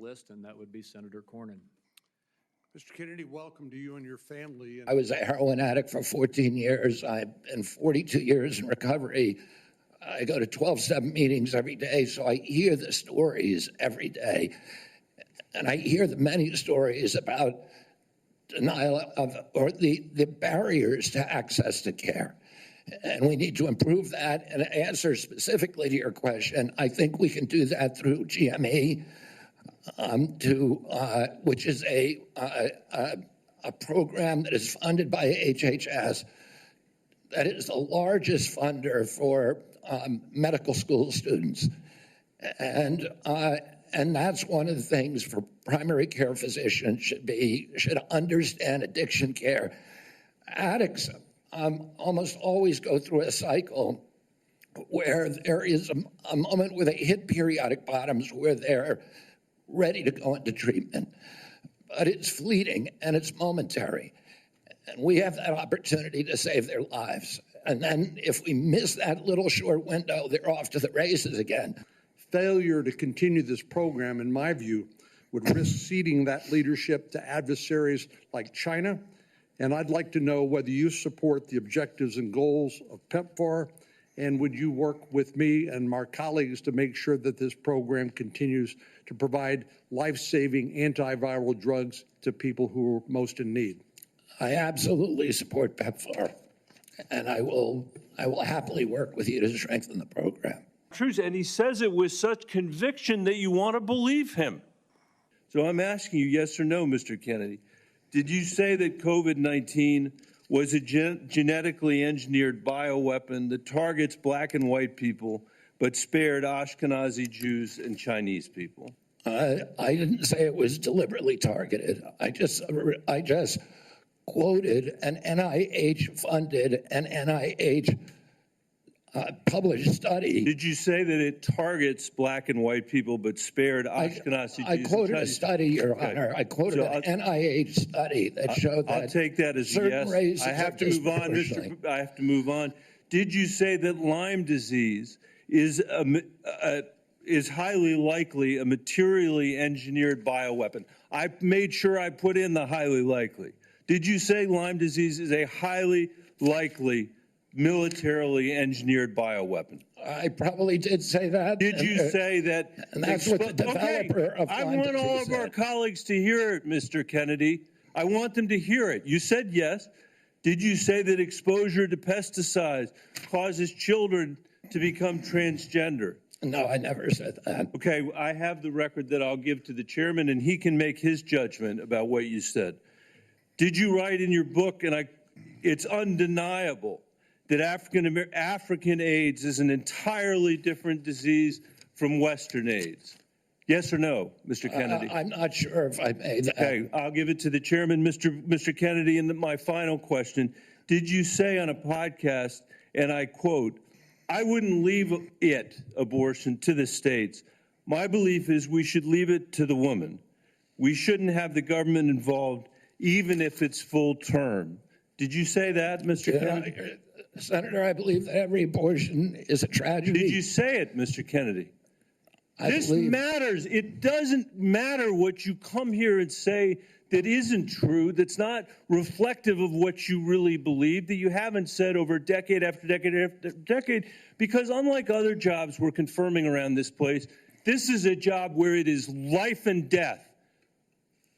list, and that would be Senator Cornyn. Mr. Kennedy, welcome to you and your family. I was a heroin addict for 14 years. I've been 42 years in recovery. I go to 12-step meetings every day, so I hear the stories every day. And I hear the many stories about denial of, or the barriers to access to care. And we need to improve that. And to answer specifically to your question, I think we can do that through GME, which is a program that is funded by HHS, that is the largest funder for medical school students. And that's one of the things for primary care physicians should understand addiction care. Addicts almost always go through a cycle where there is a moment where they hit periodic bottoms where they're ready to go into treatment. But it's fleeting and it's momentary. And we have that opportunity to save their lives. And then if we miss that little short window, they're off to the races again. Failure to continue this program, in my view, would risk ceding that leadership to adversaries like China. And I'd like to know whether you support the objectives and goals of PEPFAR, and would you work with me and my colleagues to make sure that this program continues to provide life-saving antiviral drugs to people who are most in need? I absolutely support PEPFAR, and I will happily work with you to strengthen the program. And he says it with such conviction that you want to believe him. So I'm asking you, yes or no, Mr. Kennedy. Did you say that COVID-19 was a genetically engineered bioweapon that targets black and white people, but spared Ashkenazi Jews and Chinese people? I didn't say it was deliberately targeted. I just quoted an NIH-funded and NIH published study. Did you say that it targets black and white people but spared Ashkenazi Jews? I quoted a study, Your Honor. I quoted an NIH study that showed that. I'll take that as a yes. I have to move on, I have to move on. Did you say that Lyme disease is highly likely a materially engineered bioweapon? I made sure I put in the highly likely. Did you say Lyme disease is a highly likely militarily engineered bioweapon? I probably did say that. Did you say that? And that's what the developer of I Lyme want all disease of our said. colleagues to hear it, Mr. Kennedy. I want them to hear it. You said yes. Did you say that exposure to pesticides causes children to become transgender? No, I never said that. Okay, I have the record that I'll give to the chairman, and he can make his judgment about what you said. Did you write in your book, and it's undeniable, that African AIDS is an entirely different disease from Western AIDS? Yes or no, Mr. Kennedy? I'm not sure if I made that. Okay, I'll give it to the chairman, Mr. Kennedy. And my final question, did you say on a podcast, and I quote, "I wouldn't leave abortion, to the states. My belief is we should leave it to the woman. We shouldn't have the government involved, even if it's full term." Did you say that, Mr. Kennedy? Senator, I believe that every abortion is a tragedy. Did you say it, Mr. Kennedy? This matters. It doesn't matter what you come here and say that isn't true, that's not reflective of what you really believe, that you haven't said over decade after decade after decade, because unlike other jobs we're confirming around this place, this is a job where it is life and death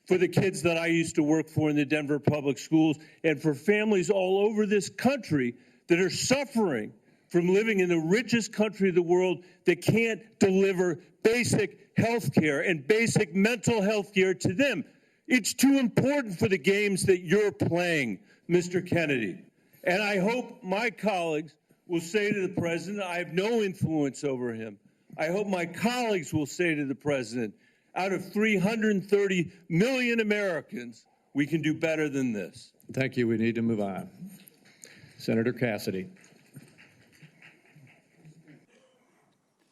for the kids that I used to work for in the Denver public schools and for families all over this country that are suffering from living in the richest country of the world that can't deliver basic health care and basic mental health care to them. It's too important for the games that you're playing, Mr. Kennedy. And I hope my colleagues will say to the president, I have no influence over him. I hope my colleagues will say to the president, out of 330 million Americans, we can do better than this. Thank you. We need to move on. Senator Cassidy.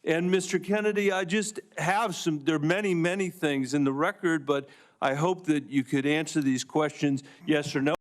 And Mr. Kennedy, I just have there are many, many things in the record, but I hope that you could answer these questions yes or no.